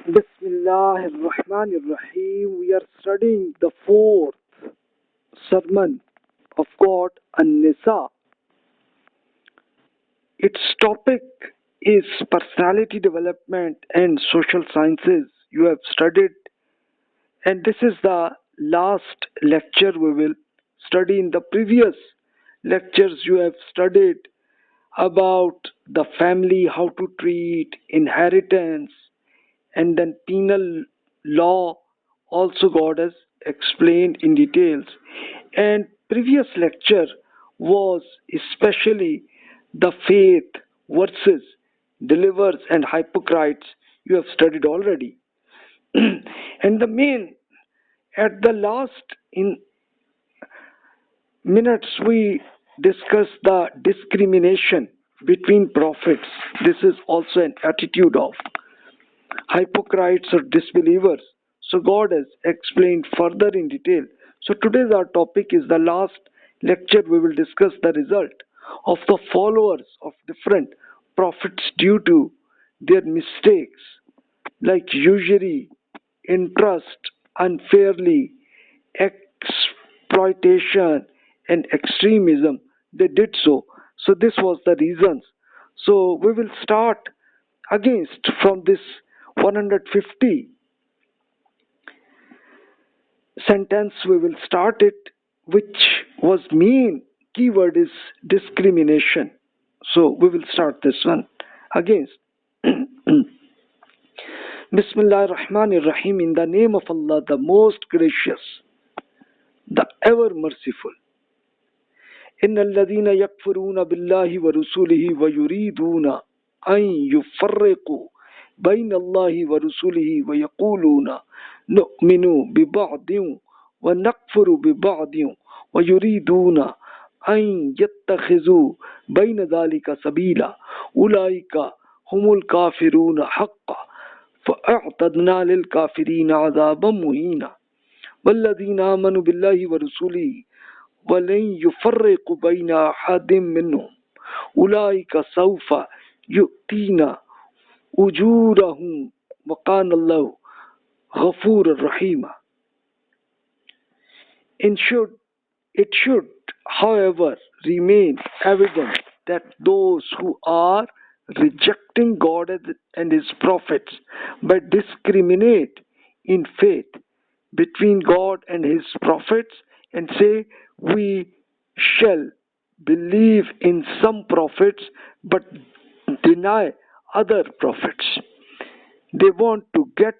Bismillahirrahmanirrahim. We are studying the fourth sermon of God on Nisa. Its topic is personality development and social sciences. You have studied, and this is the last lecture we will study. In the previous lectures, you have studied about the family, how to treat inheritance, and then penal law also God has explained in details. And previous lecture was especially the faith versus believers and hypocrites. You have studied already. And the main at the last in minutes we discuss the discrimination between prophets. This is also an attitude of hypocrites or disbelievers. So God has explained further in detail. So today's our topic is the last lecture. We will discuss the result of the followers of different prophets due to their mistakes like usury, interest, unfairly, exploitation, and extremism. They did so. So this was the reasons. So we will start against from this 150 sentence. We will start it, which was main keyword is discrimination. So we will start this one against. Bismillah ar-Rahman ar-Rahim. In the name of Allah, the most gracious, the ever merciful. إن الذين يكفرون بالله ورسوله ويريدون أن يفرقوا بين الله ورسوله ويقولون نؤمن ببعض ونكفر ببعض ويريدون أن يتخذوا بين ذلك سبيلا أولئك هم الكافرون حقا فأعتدنا للكافرين عذابا مهينا والذين آمنوا بالله ورسوله ولن يفرق بين أحد منهم أولئك سوف يؤتينا أجورهم وكان الله غفورا رحيما. It should, however, remain evident that those who are rejecting God and His prophets but discriminate in faith between God and His prophets and say, we shall believe in some prophets but deny other prophets. They want to get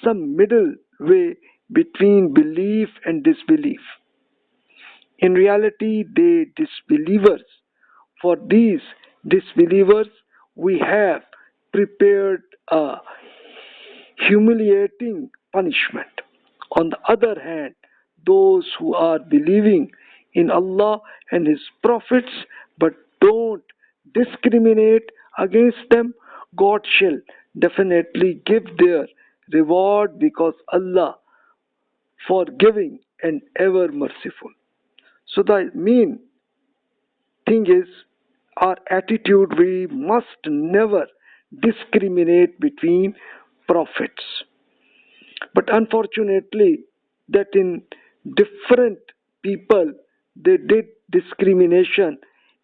some middle way between belief and disbelief. In reality, they disbelievers. For these disbelievers, we have prepared a humiliating punishment. On the other hand, those who are believing in Allah and His prophets but don't discriminate against them, God shall definitely give their reward because Allah forgiving and ever merciful. So the main thing is our attitude. We must never discriminate between prophets. But unfortunately, that in different people they did discrimination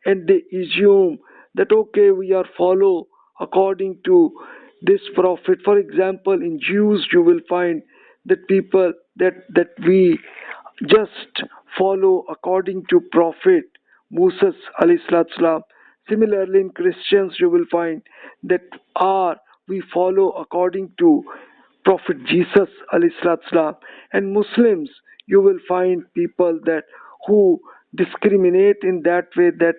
and they assume that okay, we are follow according to this prophet. For example, in Jews you will find that people that we just follow according to prophet Moses alayhi salatu salam. Similarly, in Christians you will find that we follow according to Prophet Jesus alayhi salatu salam. And Muslims you will find people that who discriminate in that way, that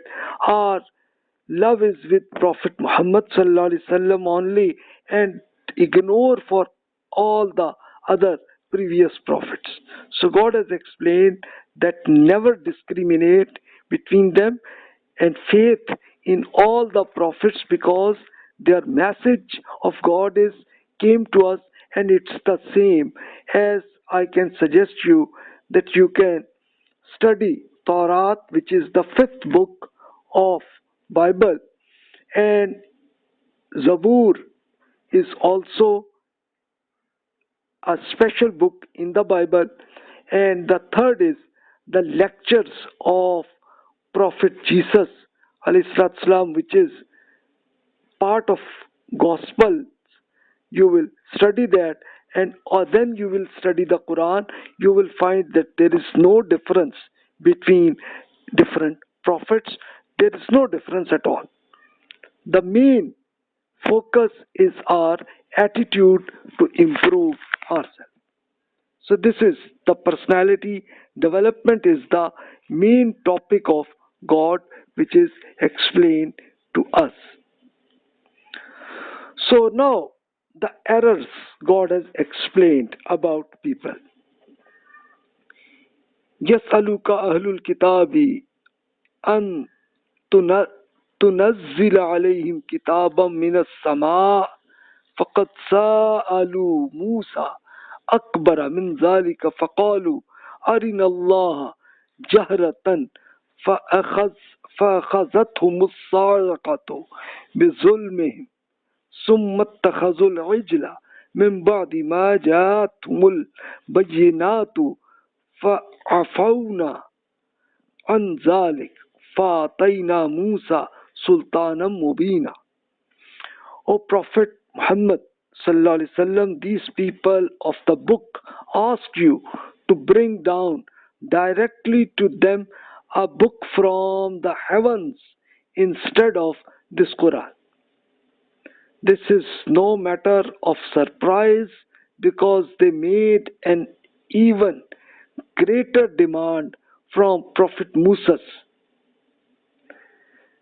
our love is with Prophet Muhammad sallallahu alaihi wasallam only and ignore for all the other previous prophets. So God has explained that never discriminate between them and faith in all the prophets because their message of God is came to us, and it's the same as I can suggest you that you can study Torah, which is the fifth book of Bible, and Zabur is also a special book in the Bible, and the third is the lectures of Prophet Jesus alayhi salam, which is part of gospel. You will study that, and or then you will study the Quran. You will find that there is no difference between different prophets. There is no difference at all. The main focus is our attitude to improve ourselves. So this is the personality development is the main topic of God, which is explained to us. So now the errors God has explained about people. يسألك أهل الكتاب أن تنزل عليهم كتابا من السماء فقد سألوا موسى أكبر من ذلك فقالوا أرنا الله جهرة فأخذتهم الصاعقة بظلمهم ثم اتخذوا العجل من بعد ما جاءتهم البينات فعفونا عن ذلك فآتينا موسى سلطانا مبينا. O Prophet Muhammad sallallahu alaihi wasallam, these people of the book ask you to bring down directly to them a book from the heavens instead of this Quran. This is no matter of surprise because they made an even greater demand from Prophet Musa.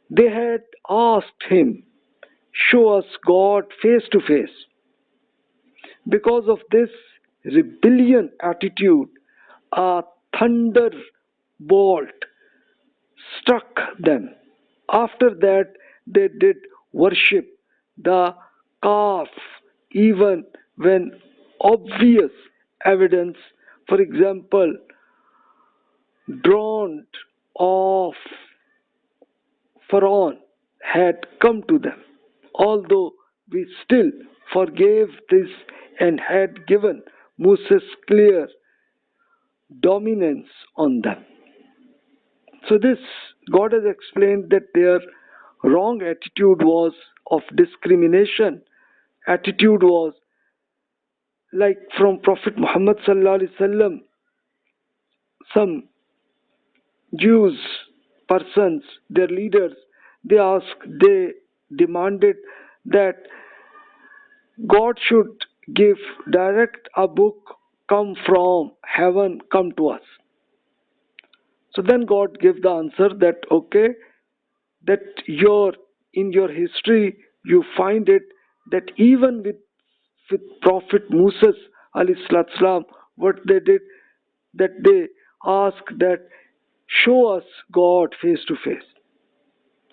They had asked him, show us God face to face. Because of this rebellion attitude, a thunderbolt struck them. After that, they did worship the calf even when obvious evidence, for example, drawn of Pharaoh had come to them. Although we still forgave this and had given Moses clear dominance on them. So this, God has explained that their wrong attitude was of discrimination. Attitude was like from Prophet Muhammad sallallahu alaihi wasallam. Some Jews persons, their leaders, they demanded that God should give direct a book come from heaven, come to us. So then God gave the answer that okay, that in your history you find it that even with Prophet Musa alayhi salam, what they did, that they asked that show us God face to face.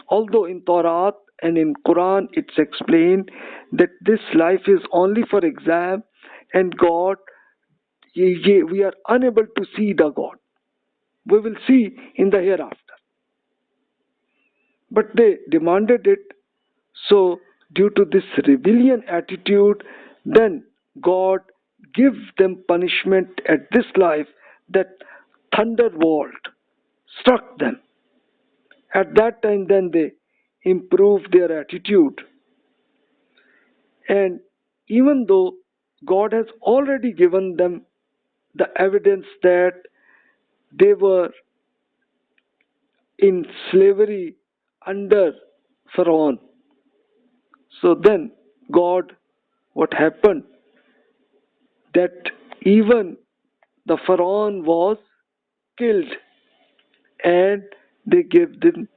Although in Torah and in Quran it's explained that this life is only for exam, and God, we are unable to see the God. We will see in the hereafter. But they demanded it. So due to this rebellion attitude, then God gives them punishment at this life, that thunderbolt struck them. At that time then they improved their attitude. And even though God has already given them the evidence that they were in slavery under Pharaoh, so then God, what happened, that even the Pharaoh was killed and they gave them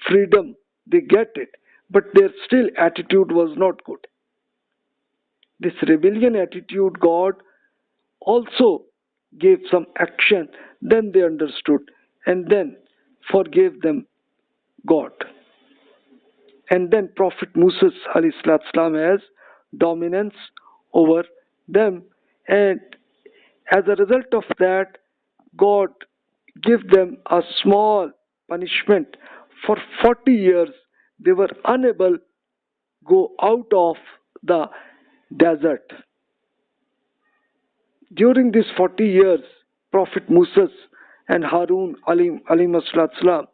freedom, they get it, but their still attitude was not good. This rebellion attitude, God also gave some action, then they understood and then forgave them God. And then Prophet Musa alayhi has dominance over them, and as a result of that, God gave them a small punishment. For 40 years they were unable to go out of the desert. during these 40 years, Prophet Musa and Harun alayhi salam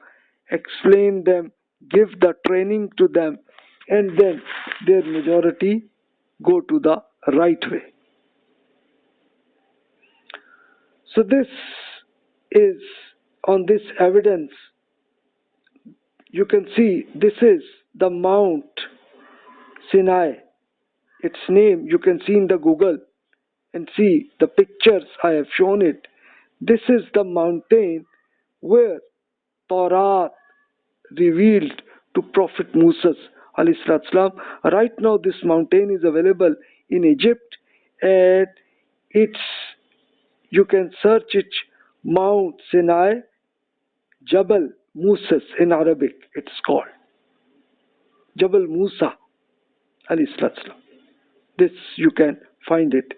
explain them, give the training to them, and then their majority go to the right way. So this is, on this evidence, you can see this is the Mount Sinai. Its name you can see in the Google and see the pictures I have shown it. This is the mountain where Torah revealed to Prophet Musa alayhi salam. Right now this mountain is available in Egypt, and it's, you can search it, Mount Sinai, Jabal Musa in Arabic it's called. Jabal Musa alayhi salam. This you can find it.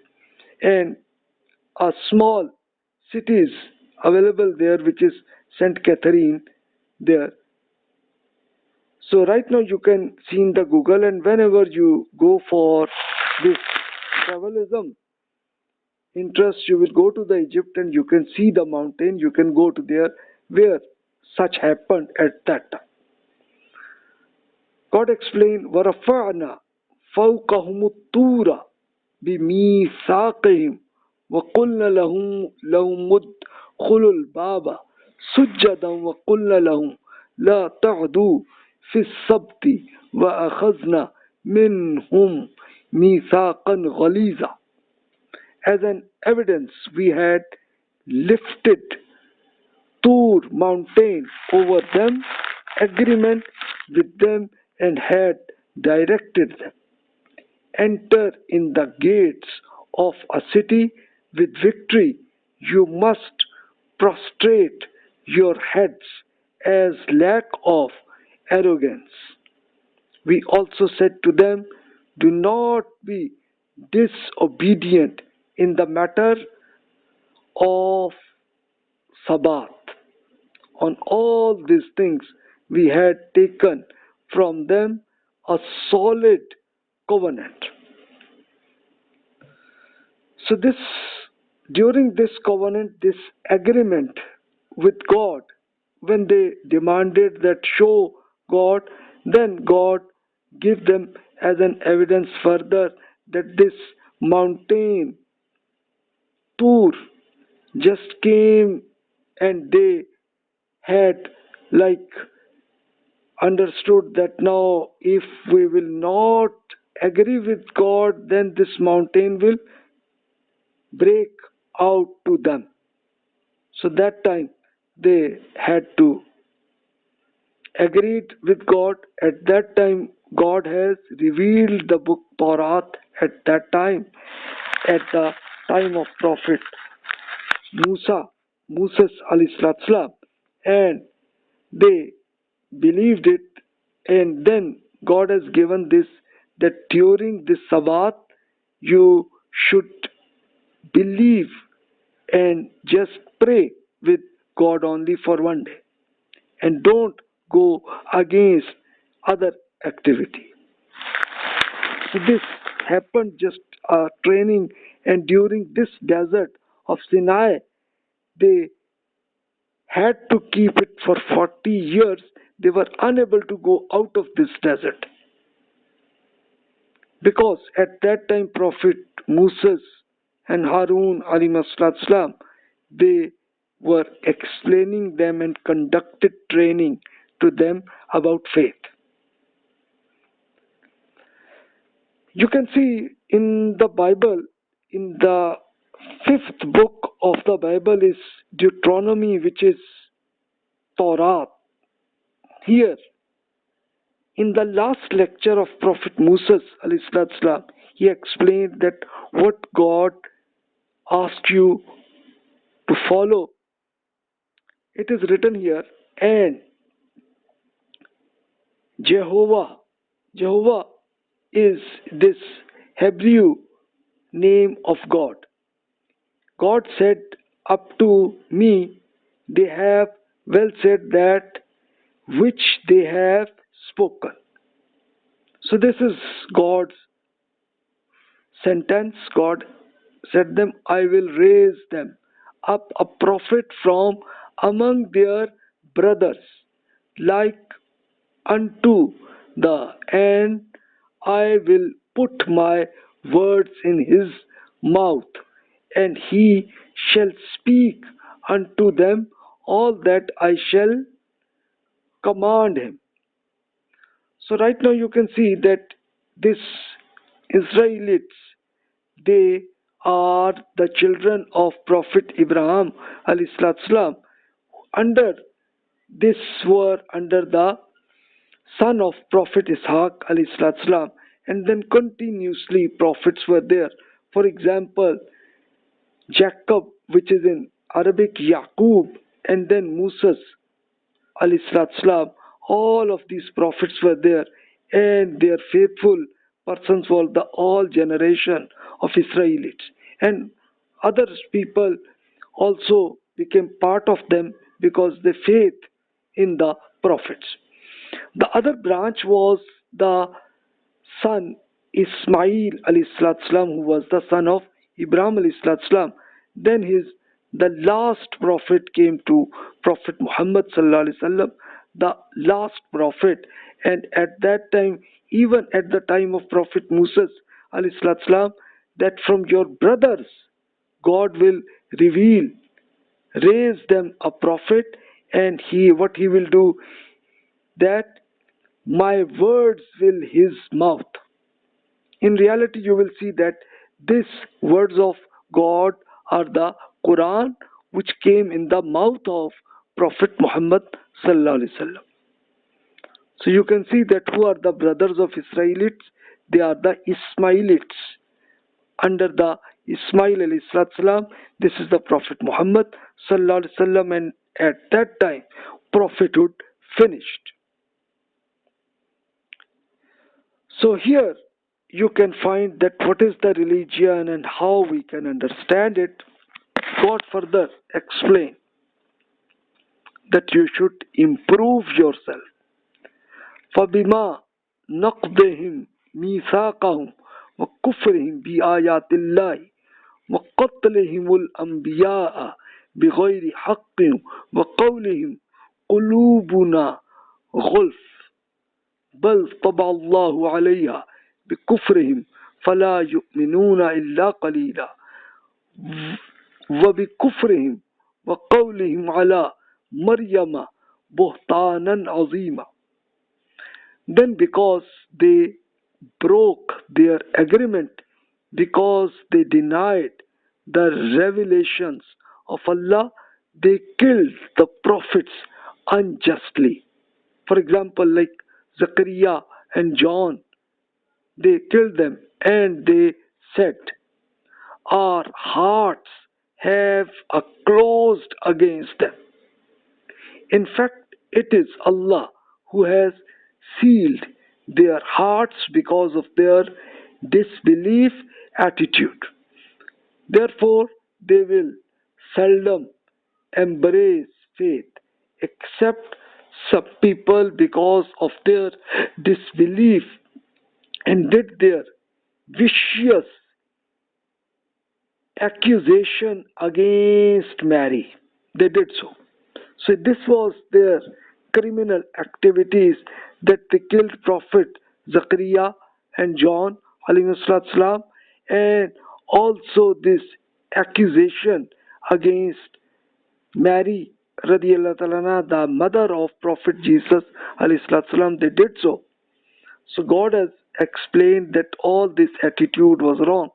And a small city is available there which is St. Catherine there. So right now you can see in the Google, and whenever you go for this travelism interest, you will go to the Egypt and you can see the mountain, you can go to there where such happened at that time. God explained, وَرَفَعْنَا فَوْقَهُمُ الطُّورَ بِمِيثَاقِهِمْ وَقُلْنَا لَهُمُ ادْخُلُوا الْبَابَ سُجَّدًا وَقُلْنَا لَهُمْ لَا تَعْدُوا فِي السَّبْتِ وَأَخَذْنَا مِنْهُمْ مِيثَاقًا غَلِيظًا. As an evidence, we had lifted Tur mountain over them, agreement with them, and had directed them. Enter in the gates of a city with victory. You must prostrate your heads as lack of arrogance. We also said to them, do not be disobedient in the matter of Sabbath. On all these things we had taken from them a solid covenant. So this, during this covenant, this agreement with God, when they demanded that show God, then God gave them as an evidence further that this mountain Tur just came, and they had like understood that now if we will not agree with God, then this mountain will break out to them. So that time they had to agree with God. At that time God has revealed the book Torah at that time, at the time of Prophet Musa alayhi salam, and they believed it. And then God has given this, that during this Sabbath you should believe and just pray with God only for one day, and don't go against other activity. So this happened just training, and during this desert of Sinai they had to keep it for 40 years. They were unable to go out of this desert, because at that time Prophet Musa and Harun alayhi salam, they were explaining them and conducted training to them about faith. You can see in the Bible, in the 5th book of the Bible is Deuteronomy, which is Torah. Here, in the last lecture of Prophet Musa alayhi salam, he explained that what God asked you to follow. It is written here, and Jehovah is this Hebrew name of God. God said, up to me they have well said that which they have spoken. So this is God's sentence. God said them, I will raise them up a prophet from among their brothers, like unto the end I will put my words in his mouth, and he shall speak unto them all that I shall command him. So right now you can see that this Israelites, they are the children of Prophet Ibrahim alayhi salam. Under this were under the son of Prophet Ishaq alayhi salam, and then continuously prophets were there. For example, Jacob, which is in Arabic Yaqub, and then Moses alayhi salam. All of these prophets were there, and their faithful persons were the all generation of Israelites, and other people also became part of them because they faith in the prophets. The other branch was the son Ismail alayhi salam, who was the son of Ibrahim alayhi salam. Then the last prophet came to Prophet Muhammad sallallahu alaihi wasallam, the last prophet, and at that time, even at the time of Prophet Moses alayhi salam, that from your brothers God will reveal, raise them a prophet, and what he will do, that my words will his mouth. In reality, you will see that these words of God are the Quran, which came in the mouth of Prophet Muhammad sallallahu alaihi wasallam. So you can see that who are the brothers of Israelites? They are the Ismailites. Under the Ismail alayhi salam, this is the Prophet Muhammad sallallahu alaihi wasallam, and at that time, prophethood finished. So here you can find that what is the religion and how we can understand it. God further explain that you should improve yourself. فَبِمَا نَقْضِهِمْ مِيثَاقَهُمْ وَكُفْرِهِمْ بِآيَاتِ اللَّهِ وَقَتْلِهِمُ الْأَنْبِيَاءَ بِغَيْرِ حَقٍّ وَقَوْلِهِمْ قُلُوبُنَا غُلْفٌ بل طبع الله عليها بكفرهم فلا يؤمنون إلا قليلا وبكفرهم وقولهم على مريم بهتانا عظيما. Then because they broke their agreement, because they denied the revelations of Allah, they killed the prophets unjustly. For example, like Zachariah and John, they killed them, and they said, our hearts have a closed against them. In fact, it is Allah who has sealed their hearts because of their disbelief attitude. Therefore, they will seldom embrace faith except some people because of their disbelief and did their vicious accusation against Mary. They did so. So this was their criminal activities, that they killed Prophet Zachariah and John alayhi salam, and also this accusation against Mary radiallahu ta'ala, the mother of Prophet Jesus alayhi salam. They did so. So God has explained that all this attitude was wrong.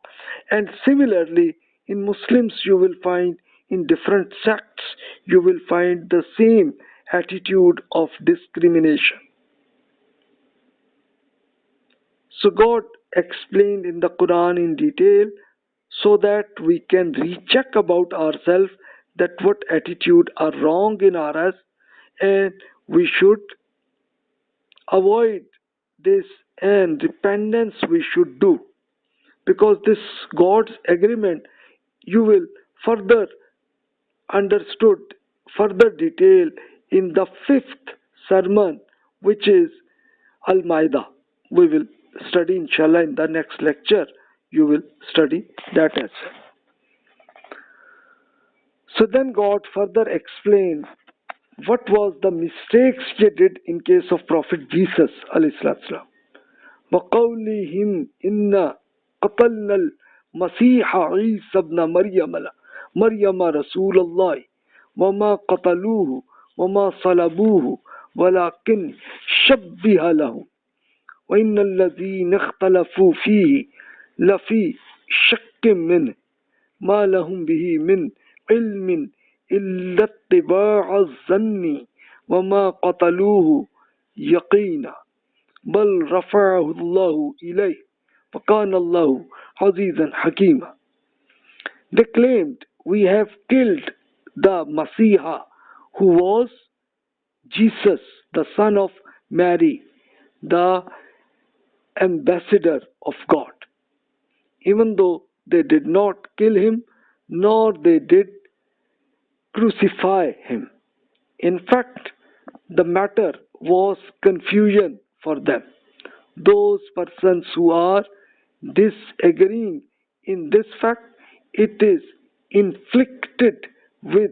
And similarly, in Muslims you will find, in different sects you will find the same attitude of discrimination. So God explained in the Quran in detail so that we can recheck about ourselves, that what attitude are wrong in us, and we should avoid this, and repentance we should do, because this God's agreement you will further understood, further detail in the 5th sermon, which is Al-Ma'idah. We will study inshallah in the next lecture. You will study that as well. So then God further explained what was the mistakes they did in case of Prophet Jesus alayhi salatu. وَقَوْلِهِمْ إِنَّا قَتَلْنَا الْمَسِيحَ عِيسَى ابْنَ مَرْيَمَ رَسُولَ اللَّهِ وَمَا قَتَلُوهُ وَمَا صَلَبُوهُ وَلَكِنْ شَبِّهَ لَهُمْ وَإِنَّ الَّذِينَ اخْتَلَفُوا فِيهِ لَفِي شَكٍّ مِّنْهُ مَا لَهُمْ بِهِ مِنْ عِلْمٍ إِلَّا اتِّبَاعَ الظَّنِّ وَمَا قَتَلُوهُ يَقِينًا بل رفعه الله إليه وكان الله عزيزا حكيما. They claimed, we have killed the Messiah, who was Jesus, the son of Mary, the ambassador of God, even though they did not kill him, nor they did crucify him. In fact, the matter was confusion for them. Those persons who are disagreeing in this fact, it is inflicted with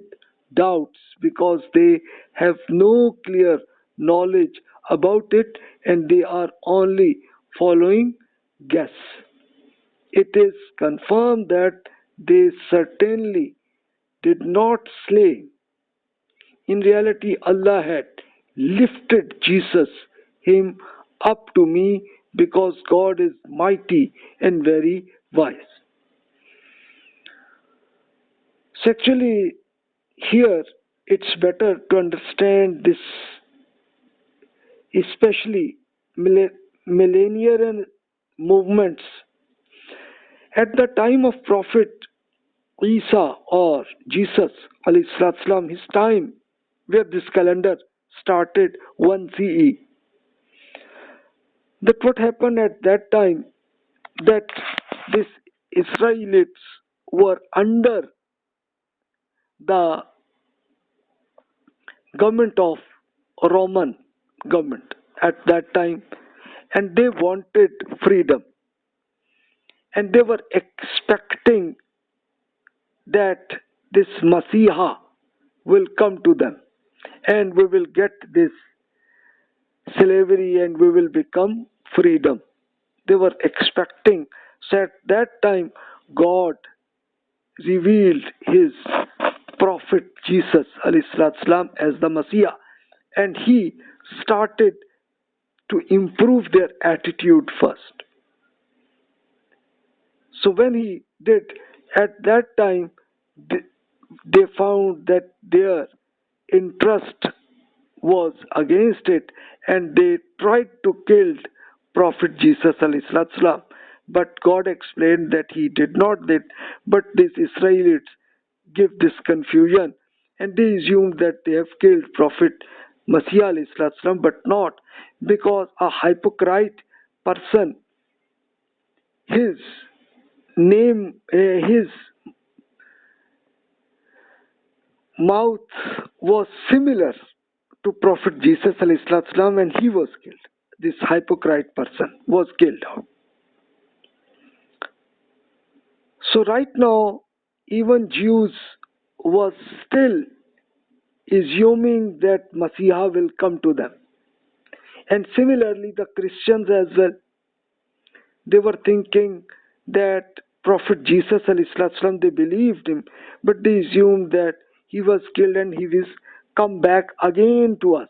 doubts because they have no clear knowledge about it and they are only following guess. It is confirmed that they certainly did not slay him. In reality, Allah had lifted Jesus, him, up to me because God is mighty and very wise. So actually, here it's better to understand this, especially millenarian movements. At the time of Prophet Isa or Jesus, alayhi his time, where this calendar started 1 CE. That what happened at that time, that these Israelites were under the government of Roman government at that time, and they wanted freedom, and they were expecting that this Messiah will come to them and we will get this slavery and we will become freedom. They were expecting. So at that time God revealed his prophet Jesus alayhi as the Messiah, and he started to improve their attitude first. So when he did, at that time they found that their interest was against it, and they tried to kill Prophet Jesus alayhi, but God explained that he did not did, but these Israelites give this confusion and they assumed that they have killed Prophet Messiah alayhi, but not, because a hypocrite person, his name, his mouth was similar to Prophet Jesus alayhi, and he was killed. This hypocrite person was killed. So right now, even Jews was still assuming that Messiah will come to them. And similarly, the Christians as well, they were thinking that Prophet Jesus alayhi, they believed him, but they assumed that he was killed and he will come back again to us.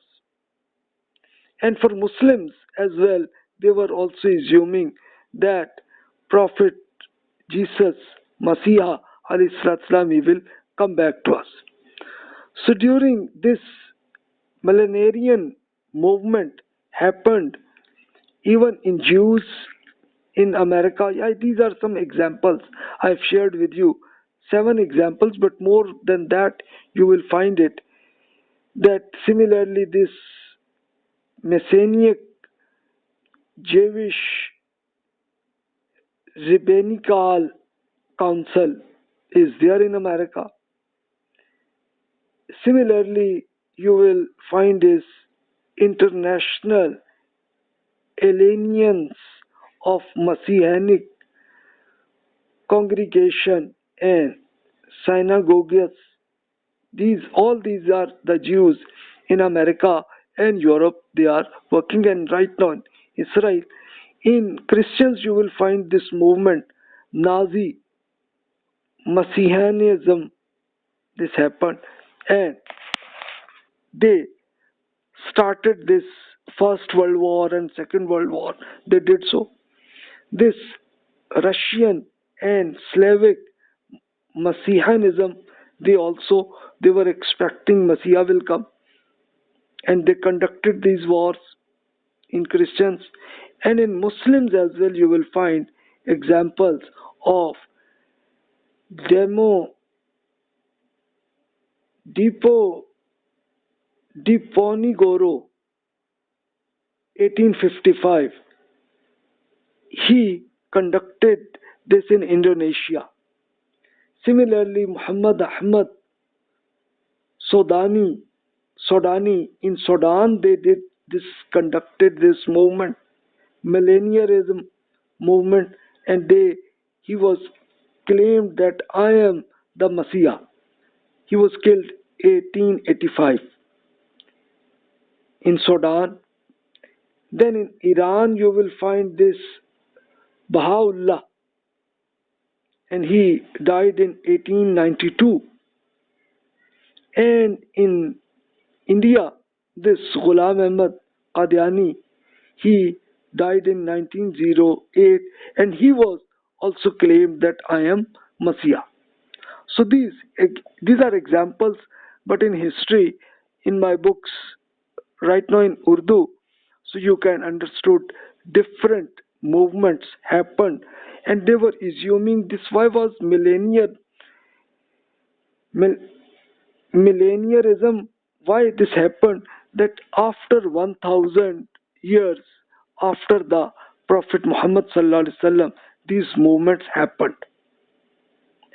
And for Muslims as well, they were also assuming that Prophet Jesus, Messiah alayhi, he will come back to us. So during this millenarian movement happened even in Jews in America. Yeah, these are some examples I've shared with you. 7 examples, but more than that you will find it. That similarly this Messianic Jewish Rabbinical Council is there in America. Similarly, you will find this International Alliance of Messianic Congregation and Synagogues All these are the Jews in America and Europe. They are working, and right now in Israel. In Christians, you will find this movement, Nazi Messianism. This happened, and they started this First World War and Second World War. They did so. This Russian and Slavic Messianism, they were expecting Messiah will come, and they conducted these wars in Christians. And in Muslims as well, you will find examples of Demo Diponegoro, 1855. He conducted this in Indonesia. Similarly, Muhammad Ahmad Sodani in Sudan, conducted this movement, millennialism movement, and he was claimed that I am the Messiah. He was killed 1885 in Sudan. Then in Iran you will find this Baha'u'llah, and he died in 1892. And in India, this Ghulam Ahmad Qadiani, he died in 1908, and he was also claimed that I am Messiah. So these are examples, but in history, in my books right now in Urdu, so you can understood different movements happened, and they were assuming this. Why was millennialism? Why this happened? That after 1,000 years after the Prophet Muhammad sallallahu alaihi wasallam, these movements happened,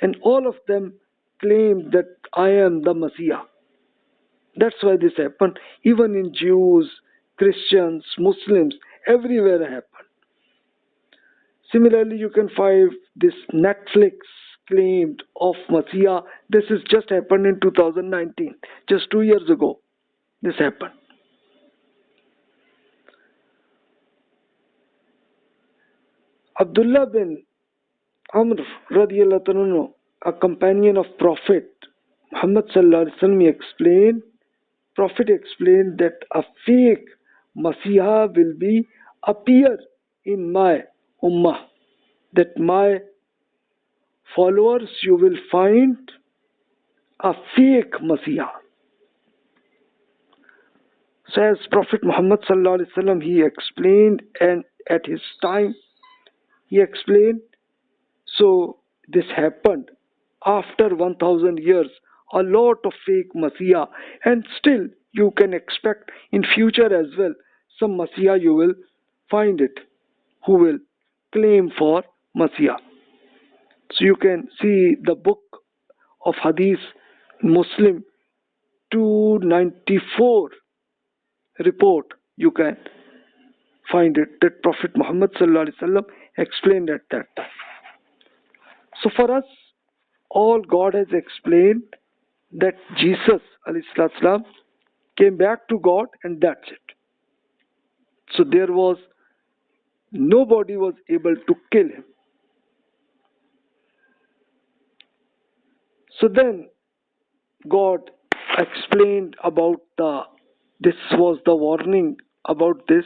and all of them claimed that I am the Messiah. That's why this happened. Even in Jews, Christians, Muslims, everywhere happened. Similarly, you can find this Netflix claimed of Messiah. This has just happened in 2019, just 2 years ago. This happened. Abdullah bin Amr radiallahu anhu, a companion of Prophet Muhammad sallallahu alaihi wasallam, Prophet explained that a fake Messiah will appear in my ummah, that my followers, you will find a fake Messiah. So as Prophet Muhammad sallallahu alaihi wasallam, he explained, and at his time he explained, so this happened after 1,000 years, a lot of fake Messiah, and still you can expect in future as well some Messiah you will find it who will claim for Messiah. So you can see the book of Hadith, Muslim 294 report, you can find it, that Prophet Muhammad sallallahu alaihi wasallam explained at that time. So for us, all God has explained that Jesus alayhi salam came back to God, and that's it. So nobody was able to kill him. So then God explained about this was the warning about this.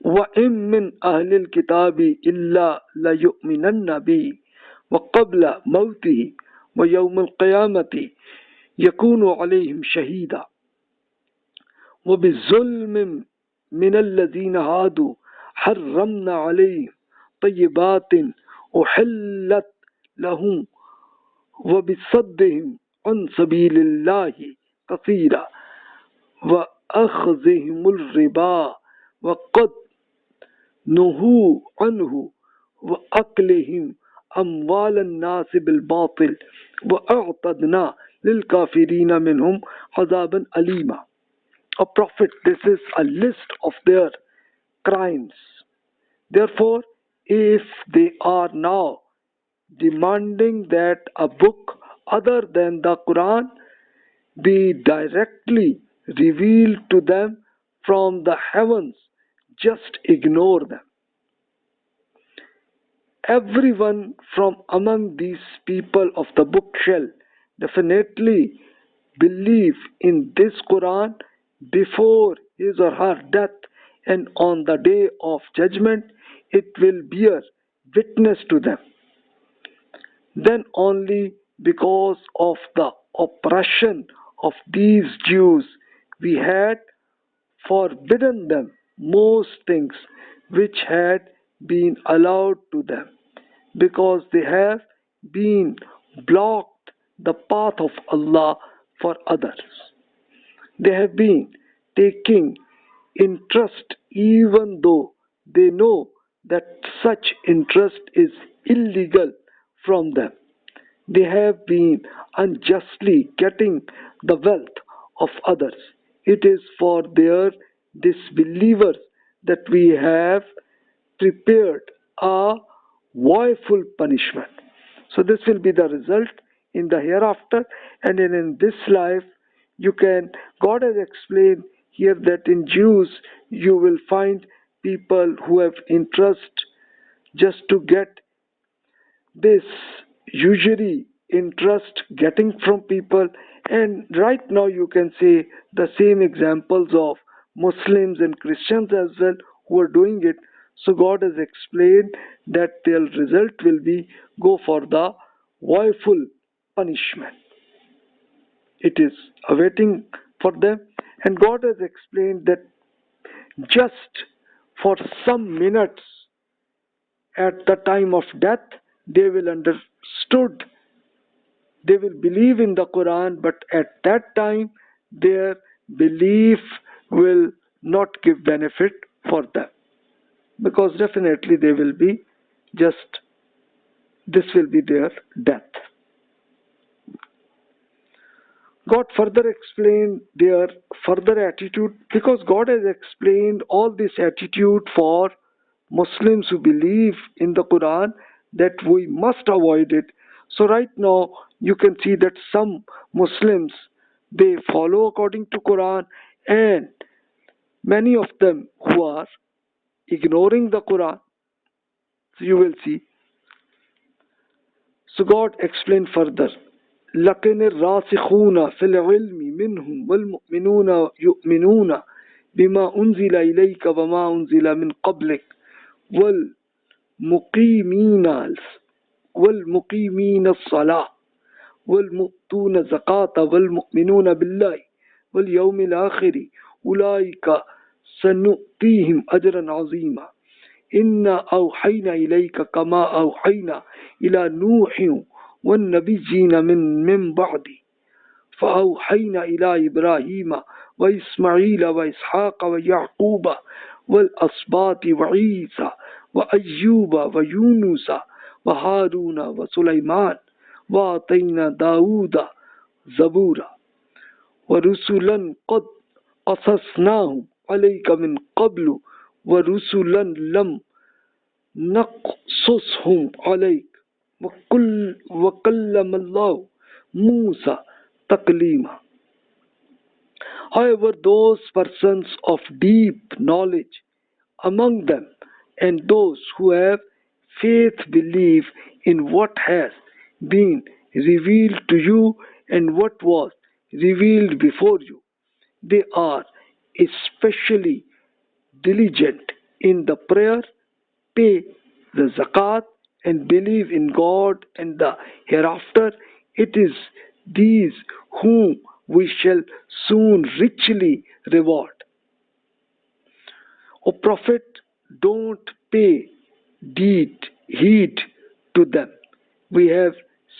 وَإِن مِّنْ أَهْلِ الْكِتَابِ إِلَّا لَيُؤْمِنَنَّ بِهِ وَقَبْلَ مَوْتِهِ وَيَوْمِ الْقِيَامَةِ يَكُونُ عَلَيْهِمْ شَهِيدًا وَبِالظُّلْمِ مِنَ الَّذِينَ هَادُوا حَرَّمْنَا عَلَيْهِمْ طَيِّبَاتٍ أُحِلَّتْ لَهُمْ وَبِصَدِّهِمْ عَنْ سَبِيلِ اللَّهِ كَثِيرًا وَأَخْذِهِمُ الرِّبَا وَقَدْ نُهُوا عَنْهُ وَأَكْلِهِمْ أَمْوَالَ النَّاسِ بِالْبَاطِلِ وَأَعْتَدْنَا لِلْكَافِرِينَ مِنْهُمْ عَذَابًا أَلِيمًا. A prophet, this is a list of their crimes. Therefore, if they are now demanding that a book, other than the Quran be directly revealed to them from the heavens, just ignore them. Everyone from among these people of the book shall definitely believe in this Quran before his or her death, and on the day of judgment it will bear witness to them. Then only because of the oppression of these Jews we had forbidden them most things which had been allowed to them, because they have been blocked the path of Allah for others. They have been taking interest even though they know that such interest is illegal from them. They have been unjustly getting the wealth of others. It is for their disbelievers that we have prepared a woeful punishment. So this will be the result in the hereafter, and in this life God has explained here that in Jews you will find people who have interest just to get this usury interest getting from people, and right now you can say the same examples of Muslims and Christians as well who are doing it. So God has explained that their result will be go for the woeful punishment. It is awaiting for them, and God has explained that just for some minutes at the time of death they will understood, they will believe in the Quran, but at that time their belief will not give benefit for them, because definitely they will be just, this will be their death. God further explained their further attitude, because God has explained all this attitude for Muslims who believe in the Quran, that we must avoid it. So right now you can see that some Muslims, they follow according to Quran, and many of them who are ignoring the Quran. So you will see. So God explained further, لكن الراسخون في العلم منهم والمؤمنون يؤمنون بما أنزل إليك وما أنزل من قبلك والمقيمين الصلاة والمؤتون الزكاة والمؤمنون بالله واليوم الآخر أولئك سنؤتيهم أجرا عظيما إنا أوحينا إليك كما أوحينا إلى نوح والنبيين من بعدي فأوحينا إلى إبراهيم وإسماعيل وإسحاق ويعقوب والأسباط وعيسى وأيوب ويونس وهارون وسليمان وآتينا داود زبورا ورسلا قد قصصناهم عليك من قبل ورسلا لم نقصصهم عليك وكلم الله موسى تكليما. However, those persons of deep knowledge among them and those who have faith believe in what has been revealed to you and what was revealed before you. They are especially diligent in the prayer, pay the zakat, and believe in God and the hereafter. It is these whom we shall soon richly reward. O Prophet, don't pay heed to them. We have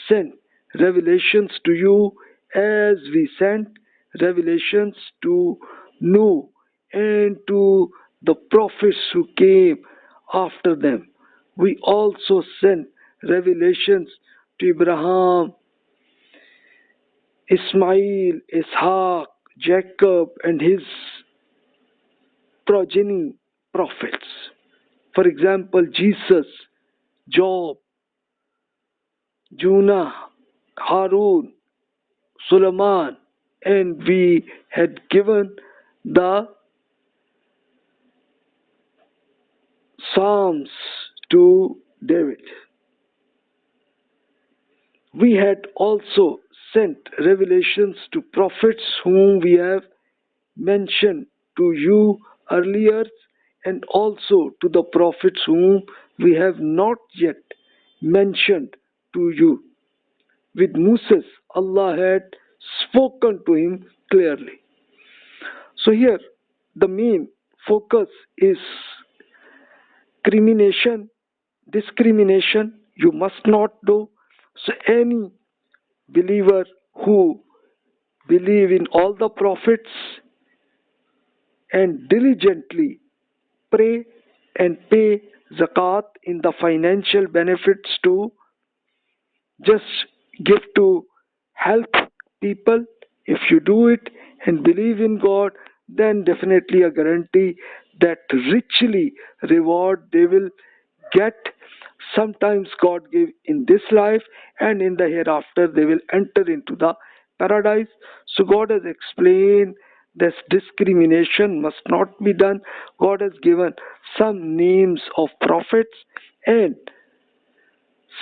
sent revelations to you as we sent revelations to Nuh and to the prophets who came after them. We also sent revelations to Abraham, Ismail, Ishaq, Jacob, and his progeny prophets. For example, Jesus, Job, Jonah, Harun, Suleiman, and we had given the Psalms to David. We had also sent revelations to prophets whom we have mentioned to you earlier, and also to the prophets whom we have not yet mentioned to you. With Moses, Allah had spoken to him clearly. So here, the main focus is discrimination. You must not do. So any believer who believe in all the prophets and diligently pray and pay zakat in the financial benefits to just give to help people. If you do it and believe in God, then definitely a guarantee that richly reward they will get. Sometimes God give in this life, and in the hereafter they will enter into the paradise. So God has explained this discrimination must not be done. God has given some names of prophets and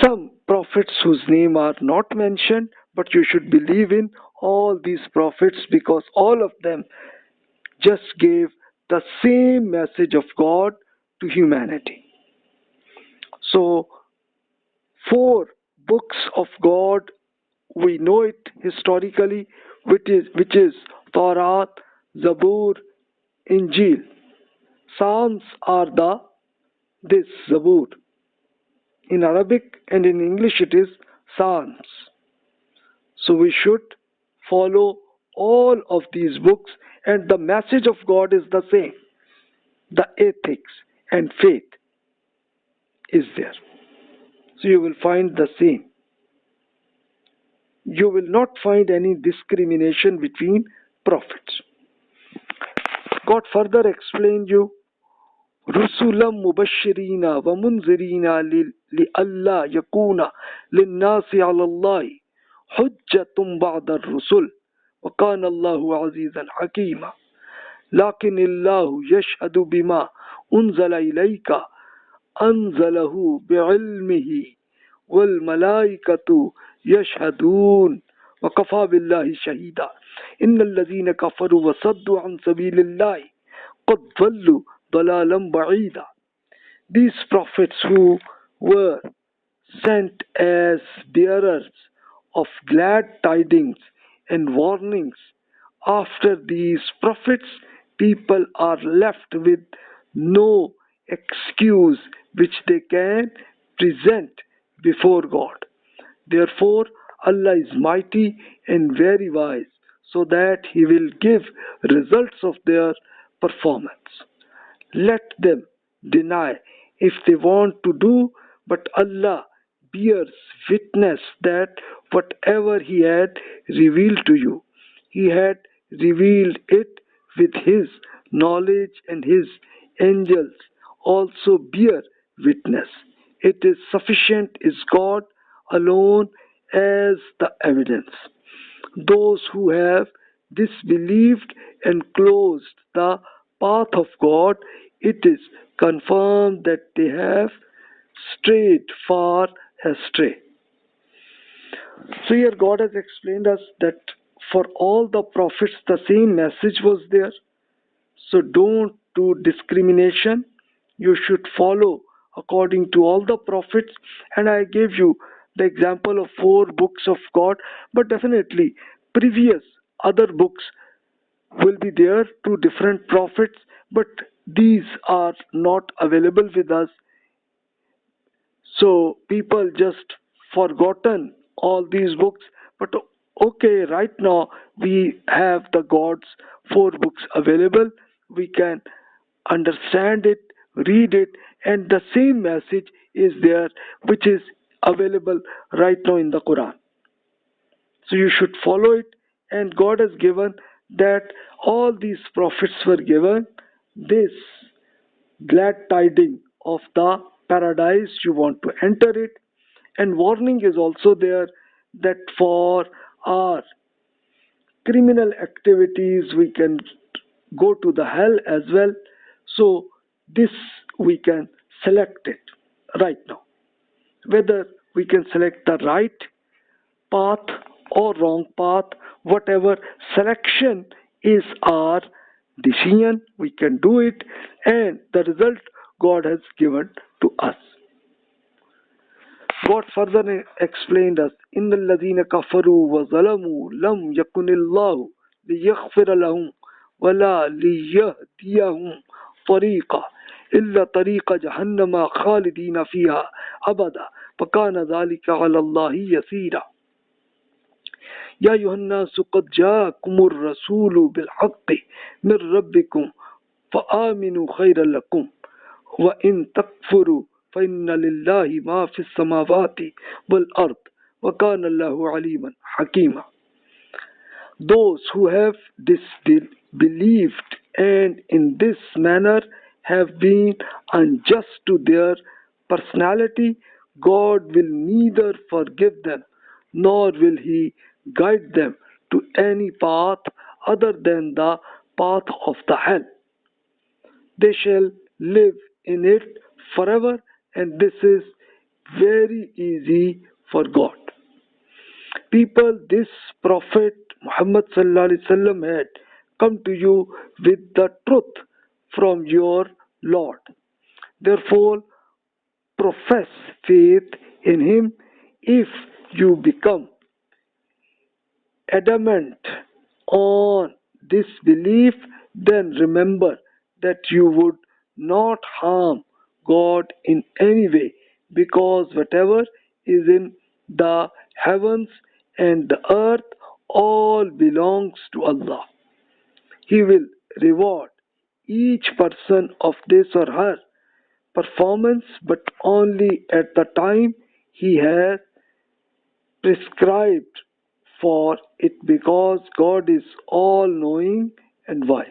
some prophets whose name are not mentioned, but you should believe in all these prophets because all of them just gave the same message of God to humanity. So, four books of God, we know it historically, which is Torah, Zabur, Injil. Psalms are this Zabur. In Arabic and in English it is Psalms. So we should follow all of these books, and the message of God is the same. The ethics and faith is there. So you will find the same. You will not find any discrimination between prophets. God further explained you رسلا مبشرين ومنذرين لئلا يكون للناس على الله حجة بعد الرسل وكان الله عزيزا حكيما لكن الله يشهد بما أنزل إليك أنزله بعلمه والملائكة يشهدون وكفى بالله شهيدا إن الذين كفروا وصدوا عن سبيل الله قد ضلوا ضلالا بعيدا. These prophets who were sent as bearers of glad tidings and warnings, after these prophets, people are left with no excuse which they can present before God. Therefore, Allah is mighty and very wise, so that He will give results of their performance. Let them deny if they want to do, but Allah bears witness that whatever He had revealed to you, He had revealed it with His knowledge, and His angels also bear witness. It is sufficient is God alone as the evidence. Those who have disbelieved and closed the path of God, it is confirmed that they have strayed far astray. So here God has explained us that for all the prophets the same message was there. So don't do discrimination. You should follow according to all the prophets. And I gave you the example of 4 books of God, but definitely previous other books will be there to different prophets, but these are not available with us. So people just forgotten all these books, but okay, right now we have the God's 4 books available. We can understand it, read it, and the same message is there which is available right now in the Quran. So you should follow it, and God has given that all these prophets were given this glad tiding of the paradise. You want to enter it, and warning is also there that for our criminal activities we can go to the hell as well. So this we can select it right now. Whether we can select the right path or wrong path, whatever selection is our decision, we can do it, and the result God has given to us. God further explained us, إِنَّ الَّذِينَ كَفَرُوا وَظَلَمُوا لَمْ يَكُنِ اللَّهُ لِيَغْفِرَ لَهُمْ وَلَا لِيَهْدِيَهُمْ طَرِيقًا إِلَّا طَرِيقَ جَهَنَّمَ خَالِدِينَ فِيهَا أَبَدًا وَكَانَ ذَلِكَ عَلَى اللَّهِ يَسِيرًا. يا أيها الناس قد جاءكم الرسول بالحق من ربكم فآمنوا خيرا لكم وإن تكفروا فإن لله ما في السماوات والأرض وكان الله عليما حكيما. Those who have disbelieved and in this manner have been unjust to their personality, God will neither forgive them nor will He guide them to any path other than the path of the hell. They shall live in it forever, and this is very easy for God. People, this Prophet Muhammad sallallahu alaihi wasallam had come to you with the truth from your Lord. Therefore, profess faith in him. If you become adamant on this belief, then remember that you would not harm God in any way, because whatever is in the heavens and the earth all belongs to Allah. He will reward each person of this or her performance, but only at the time He has prescribed for it, because God is all knowing and wise.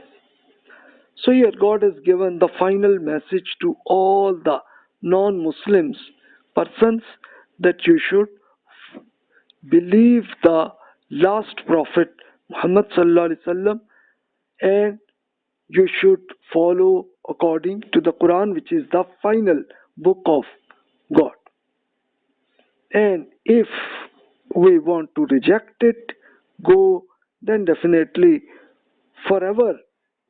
So here God has given the final message to all the non-Muslims persons that you should believe the last prophet Muhammad sallallahu alaihi wasallam, and you should follow according to the Quran, which is the final book of God. And if we want to reject it, then definitely forever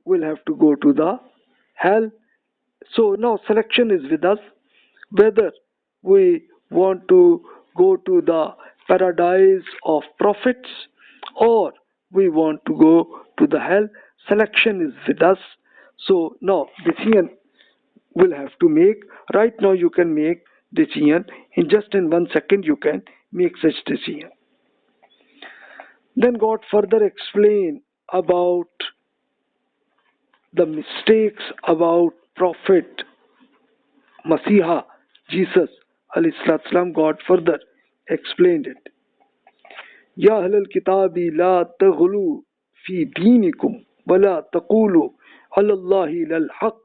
we'll have to go to the hell. So now selection is with us, whether we want to go to the paradise of prophets or we want to go to the hell. Selection is with us. So now decision will have to make. Right now you can make decision. In 1 second you can make such decision. Then God further explained about the mistakes about Prophet Masiha, Jesus alayhi salam. God further explained it. Ya ahlal kitabi la taghlu fi dinikum wa la taqulu ala Allahi lal haqq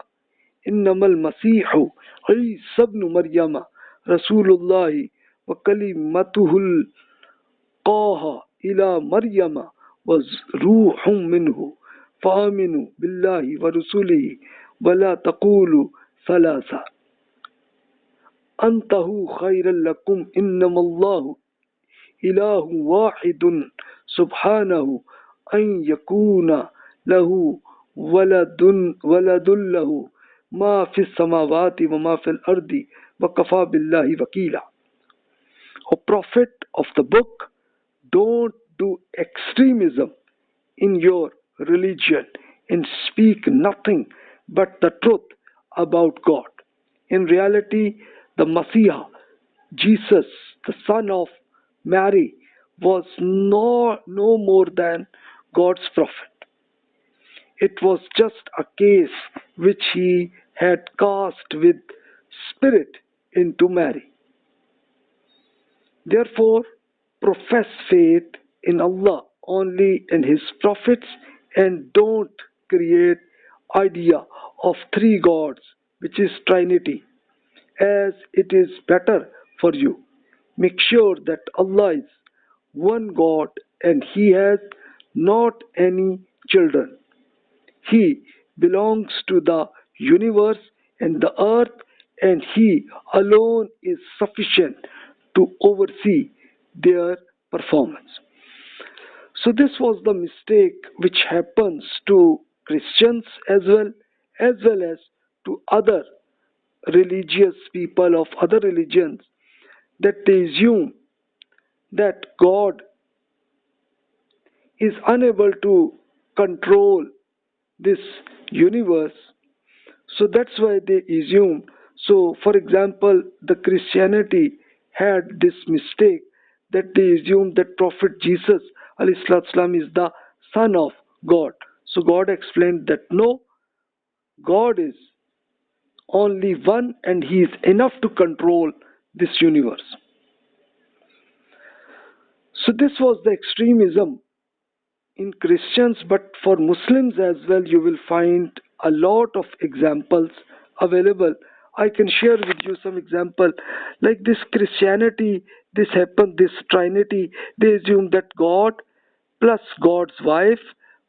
innamal masihu Isa ibn Maryama Rasulullah wa kalimatuhu qaha ila Maryama was ruhum minhu فآمنوا بالله ورسوله ولا تقولوا ثلاثة أنتهوا خيرا لكم إنما الله إله واحد سبحانه أن يكون له ولد له ما في السماوات وما في الأرض وكفى بالله وكيلا. O Prophet of the book, don't do extremism in your religion and speak nothing but the truth about God. In reality, the Messiah, Jesus, the son of Mary, was no more than God's prophet. It was just a case which he had cast with spirit into Mary. Therefore, profess faith in Allah only in His prophets, and don't create idea of three gods, which is Trinity, as it is better for you. Make sure that Allah is one God, and he has not any children. He belongs to the universe and the earth, and he alone is sufficient to oversee their performance. So, this was the mistake which happens to Christians as well as to other religious people of other religions, that they assume that God is unable to control this universe. So that's why they assume. So, for example, the Christianity had this mistake that they assumed that Prophet Jesus alayhi is the son of God. So God explained that no, God is only one and he is enough to control this universe. So this was the extremism in Christians, but for Muslims as well, you will find a lot of examples available. I can share with you some example like this Christianity, this happened, this Trinity, they assume that God plus God's wife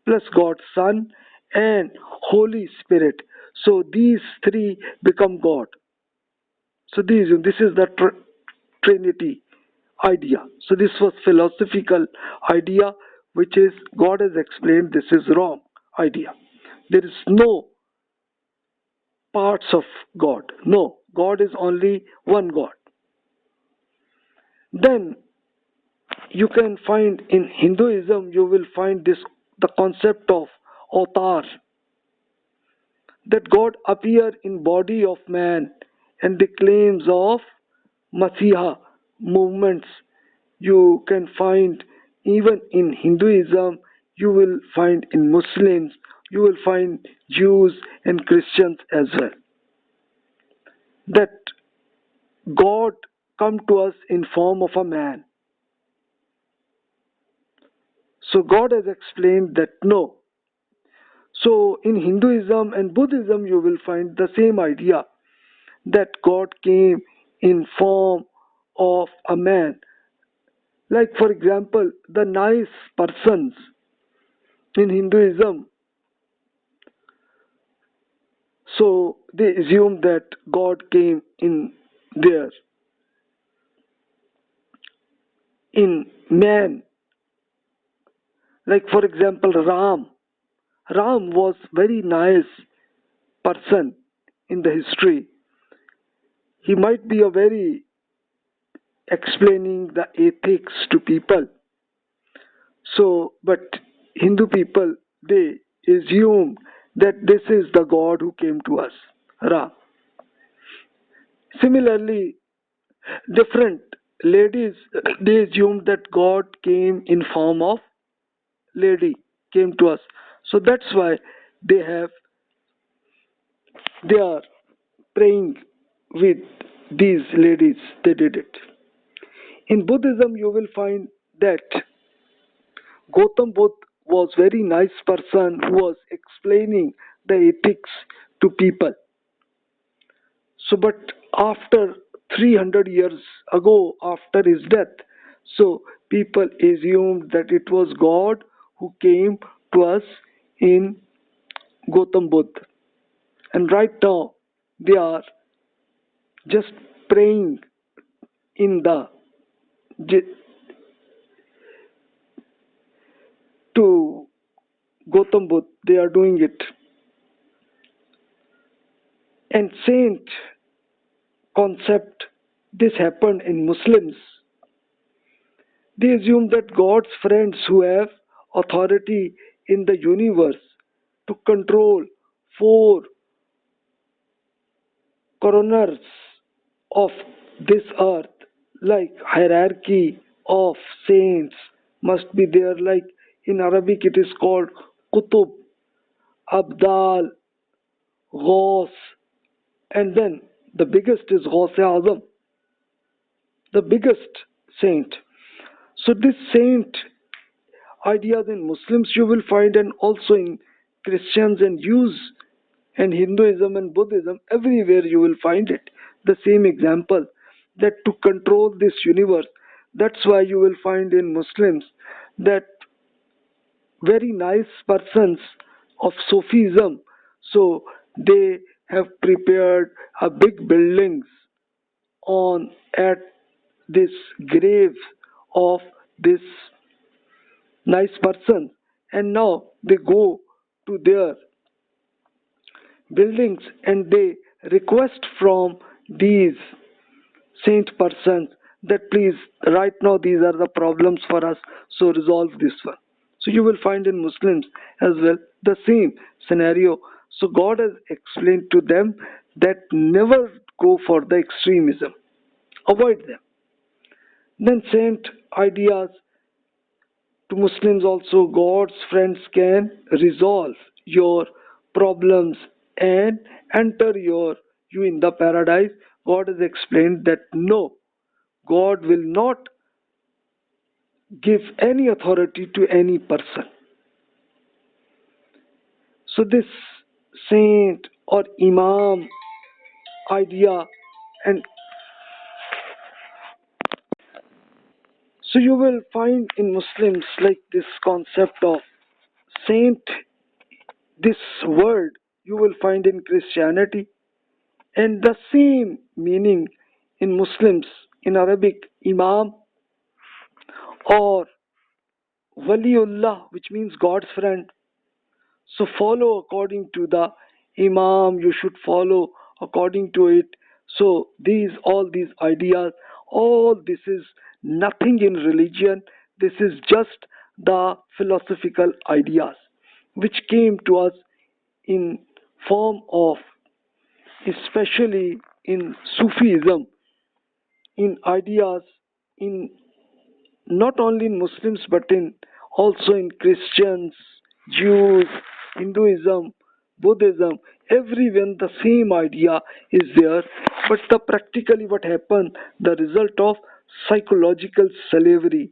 plus God's Son and Holy Spirit. So these three become God. So this is the Trinity idea. So this was philosophical idea, which is God has explained this is wrong idea. There is no parts of God. No, God is only one God. Then you can find in Hinduism, you will find this the concept of avatar, that God appear in body of man, and the claims of Masiha movements you can find even in Hinduism, you will find in Muslims, you will find Jews and Christians as well. That God come to us in form of a man. So God has explained that no. So in Hinduism and Buddhism, you will find the same idea that God came in form of a man. Like for example, the nice persons in Hinduism, so they assume that God came in there, in man. Like for example, Ram was very nice person in the history. He might be a very explaining the ethics to people. So, but Hindu people, they assume that this is the God who came to us, Ra. Similarly, different ladies, they assume that God came in form of lady, came to us. So that's why they have, they are praying with these ladies, they did it. In Buddhism, you will find that Gautam Buddha was very nice person who was explaining the ethics to people. So, but after 300 years ago, after his death, so people assumed that it was God who came to us in Gautam Buddha. And right now, they are just praying in the to Gautam Buddha. They are doing it. And saint concept, this happened in Muslims. They assume that God's friends who have authority in the universe to control four corners of this earth, like hierarchy of saints must be there. Like in Arabic, it is called Qutub, Abdal, Ghaus, and then the biggest is Ghaus Azam, the biggest saint. So this saint ideas in Muslims you will find, and also in Christians and Jews and Hinduism and Buddhism, everywhere you will find it. The same example, that to control this universe, That's why you will find in Muslims that very nice persons of Sufism, so they have prepared a big buildings on at this grave of this nice person, and now they go to their buildings and they request from these saint persons that please, right now these are the problems for us, so resolve this one. So you will find in Muslims as well the same scenario. So God has explained to them that never go for the extremism, avoid them. Then saint ideas to Muslims also, God's friends can resolve your problems and enter you in the paradise. God has explained that no, God will not give any authority to any person. So this saint or imam idea, and so you will find in Muslims like this concept of saint, this word you will find in Christianity, and the same meaning in Muslims in Arabic, imam or waliullah, which means God's friend. So follow according to the imam, you should follow according to it. So all these ideas, all this is nothing in religion. This is just the philosophical ideas which came to us in form of, especially in Sufism, in ideas, in not only in Muslims but in also in Christians, Jews, Hinduism, Buddhism, everyone the same idea is there. But the practically what happened, the result of psychological slavery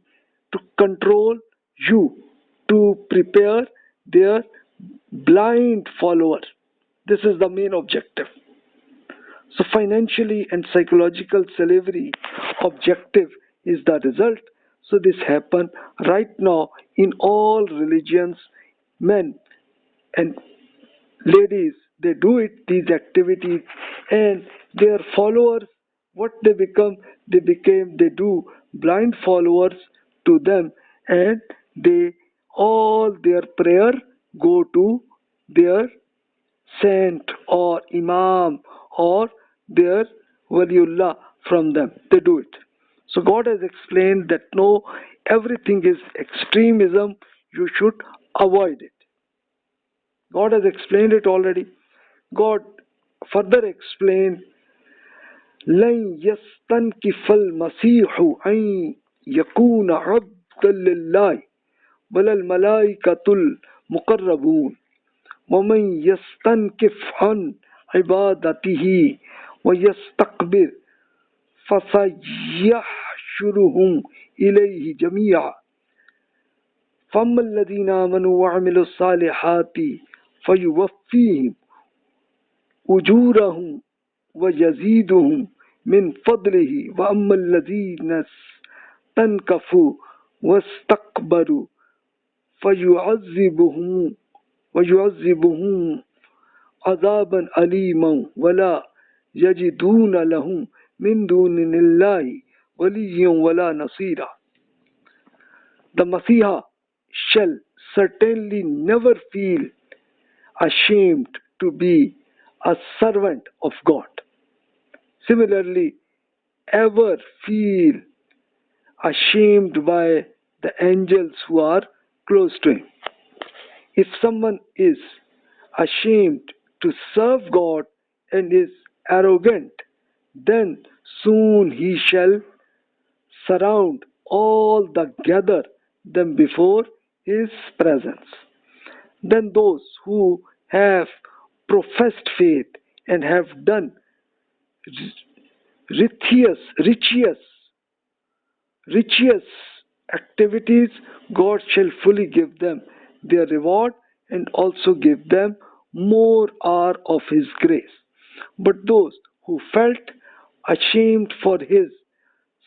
to control you, to prepare their blind follower. This is the main objective. So financially and psychological slavery objective is the result. So this happen right now in all religions. Men and ladies, they do it, these activities, and their followers, what they become, they do blind followers to them, and they all their prayer go to their saint or imam or their waliullah from them. They do it. So God has explained that no, everything is extremism, you should avoid it. God has explained it already. God further explained, لن يستنكف المسيح أن يكون عبدا لله ولا الملائكة المقربون ومن يستنكف عن عبادته ويستكبر فسيحشرهم إليه جميعا فأما الذين آمنوا وعملوا الصالحات فيوفيهم أجورهم ويزيدهم من فضله وأما الذين استنكفوا واستكبروا فيعذبهم عذابا أليما ولا يجدون لهم من دون الله وليا ولا نصيرا. The Messiah shall certainly never feel ashamed to be a servant of God. Similarly, ever feel ashamed by the angels who are close to him. If someone is ashamed to serve God and is arrogant, then soon he shall surround all the gather them before his presence. Then those who have professed faith and have done righteous activities, God shall fully give them their reward and also give them more hour of his grace. But those who felt ashamed for his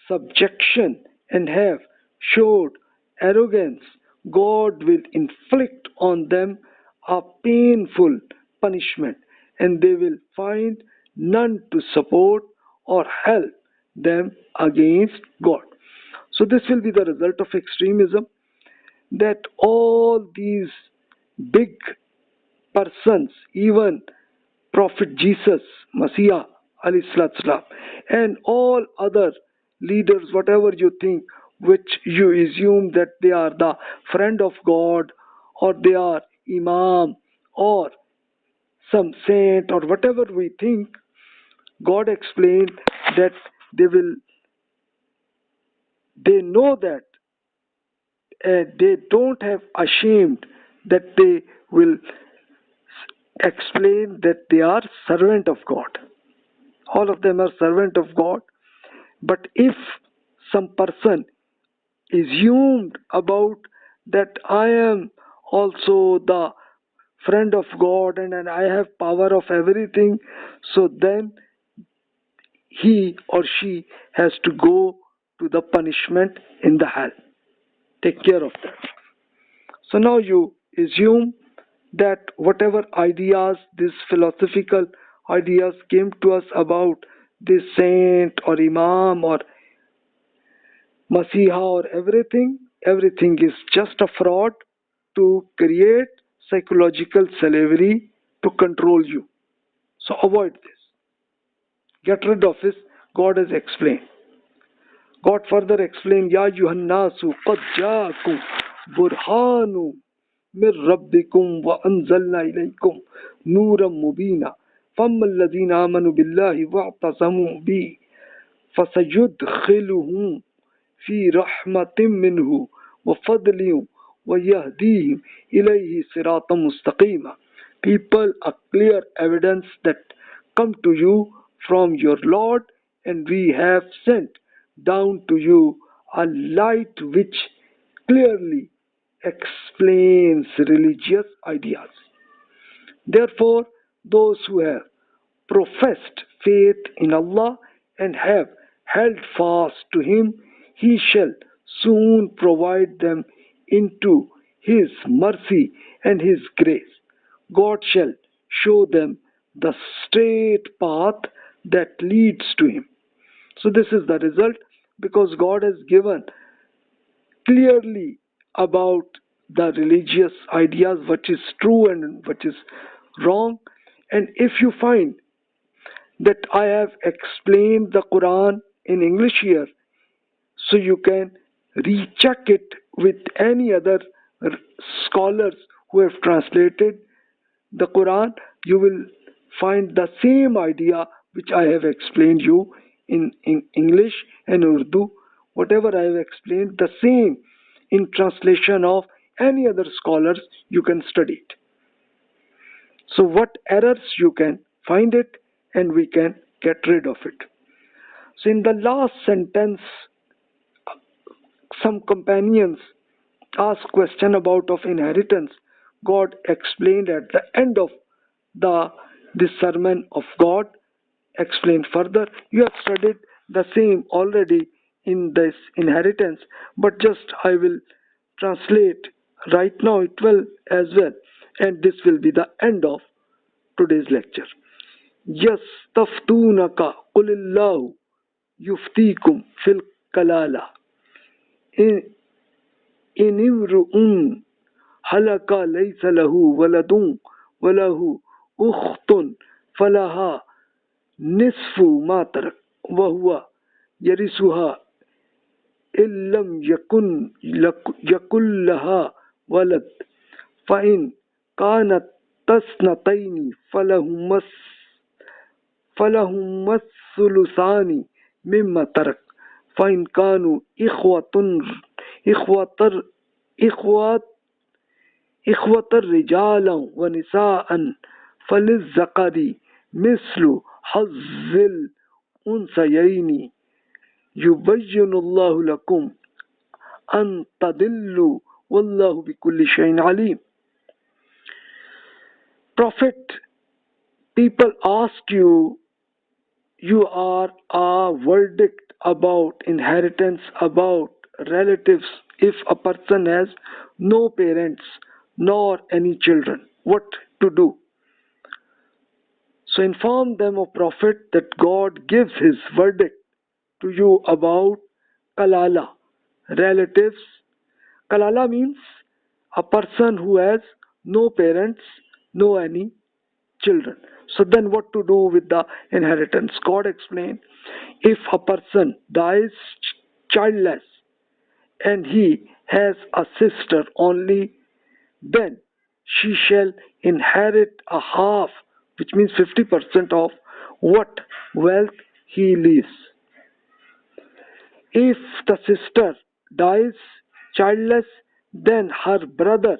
subjection and have showed arrogance, God will inflict on them a painful punishment, and they will find none to support or help them against God. So, this will be the result of extremism, that all these big persons, even Prophet Jesus, Messiah, alayhi salatu salam, and all other leaders, whatever you think, which you assume that they are the friend of God, or they are Imam, or some saint, or whatever we think, God explained that they will, they know that they don't have ashamed, that they will explain that they are servant of God. All of them are servant of God. But if some person assumed about that I am also the friend of God, and I have power of everything, so then he or she has to go to the punishment in the hell. Take care of that. So now you assume that whatever ideas, these philosophical ideas came to us about this saint or imam or masiha or everything, everything is just a fraud to create psychological slavery to control you. So avoid this. Get rid of this. God has explained. God further explained, Ya yuhannasu qad jaakum burhanu min rabbikum wa anzalna ilaykum nuram mubina فَأَمَّا الَّذِينَ آمَنُوا بِاللَّهِ وَاعْتَصَمُوا بِهِ فَسَيُدْخِلُهُمْ فِي رَحْمَةٍ مِّنْهُ وَفَضْلٍ وَيَهْدِيهِمْ إِلَيْهِ صِرَاطًا مُسْتَقِيمًا. People, a clear evidence that come to you from your Lord, and we have sent down to you a light which clearly explains religious ideas. Therefore, those who have professed faith in Allah and have held fast to Him, He shall soon provide them into His mercy and His grace. God shall show them the straight path that leads to Him. So this is the result, because God has given clearly about the religious ideas, what is true and what is wrong. And if you find that I have explained the Quran in English here, so you can recheck it with any other scholars who have translated the Quran, you will find the same idea which I have explained you in English and Urdu. Whatever I have explained, the same in translation of any other scholars, you can study it. So what errors you can find it, and we can get rid of it. So in the last sentence, some companions asked question about of inheritance. God explained at the end of this sermon of God, explained further. You have studied the same already in this inheritance, but just I will translate right now it will as well, and this will be the end of today's lecture. يَسْتَفْتُونَكَ قُلِ اللَّهُ يُفْتِيكُمْ فِي الْكَلَالَةِ إِنِ امْرُؤٌ هَلَكَ لَيْسَ لَهُ وَلَدٌ وَلَهُ أُخْتٌ فَلَهَا نِصْفُ مَا تَرَكَ وَهُوَ يَرِثُهَا إِن لَّمْ يَكُن لَّهَا وَلَدٌ فَإِن كَانَتْ اثْنَتَيْنِ فلهما الثلثان مما ترك فإن كانوا إخوة رجالا ونساء فللذكر مثل حظ الأنثيين يبين الله لكم أن تضلوا والله بكل شيء عليم. Prophet, people ask you, you are a verdict about inheritance, about relatives, if a person has no parents nor any children, what to do? So inform them, O Prophet, that God gives his verdict to you about kalala, relatives. Kalala means a person who has no parents, no any children. So then what to do with the inheritance? God explained, if a person dies childless and he has a sister only, then she shall inherit a half, which means 50% of what wealth he leaves. If the sister dies childless, then her brother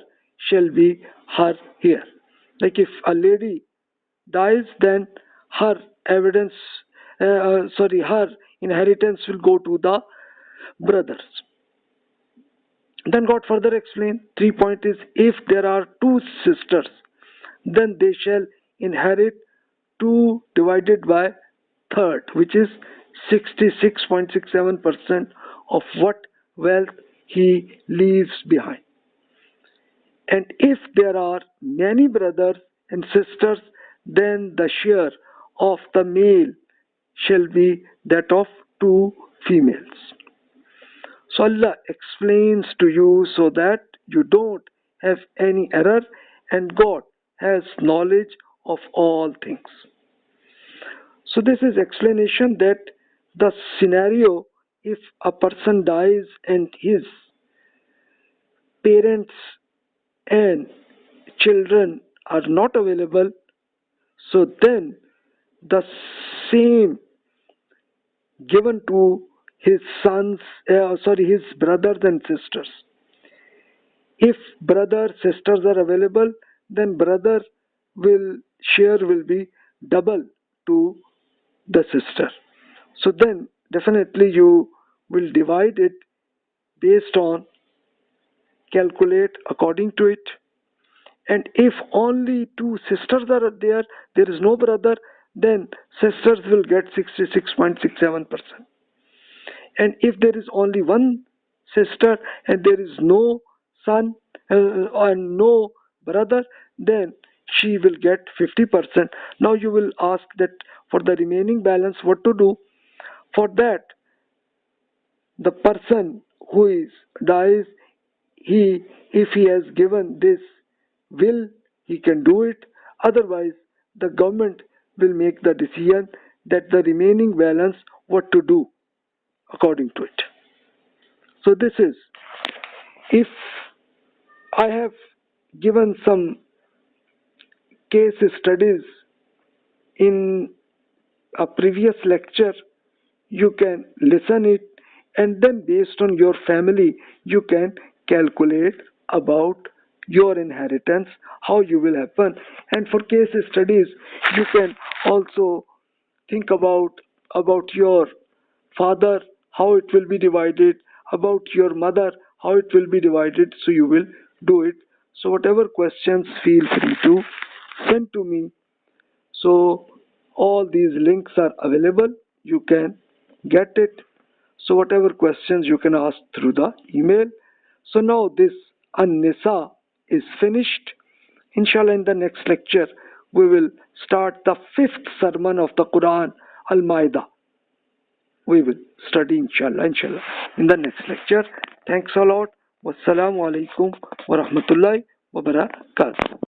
shall be her heir. Like if a lady dies, then her her inheritance will go to the brothers. Then God further explained, 3 point is, if there are two sisters, then they shall inherit 2 divided by third, which is 66.67% of what wealth he leaves behind. And if there are many brothers and sisters, then the share of the male shall be that of 2 females. So Allah explains to you so that you don't have any error, and God has knowledge of all things. So this is explanation that the scenario, if a person dies and his parents and children are not available, so then the same given to his his brothers and sisters. If brothers, sisters are available, then brother share will be double to the sister. So then definitely you will divide it based on, calculate according to it. And if only 2 sisters are there, there is no brother, then sisters will get 66.67%. And if there is only 1 sister and there is no son and no brother, then she will get 50%. Now you will ask that for the remaining balance what to do. For that, the person who dies, if he has given this will, he can do it. Otherwise, the government will make the decision that the remaining balance what to do according to it. So this is, if I have given some case studies in a previous lecture, you can listen it, and then based on your family you can calculate about your inheritance, how you will happen. And for case studies you can also think about your father, how it will be divided, about your mother, how it will be divided, so you will do it. So whatever questions, feel free to send to me. So all these links are available, you can get it. So whatever questions you can ask through the email. So now this Nisa is finished. Inshallah, in the next lecture we will start the 5th sermon of the Quran, Al-Ma'idah. We will study inshallah in the next lecture. Thanks a lot. Wassalamu alaikum wa rahmatullahi wa barakatuh.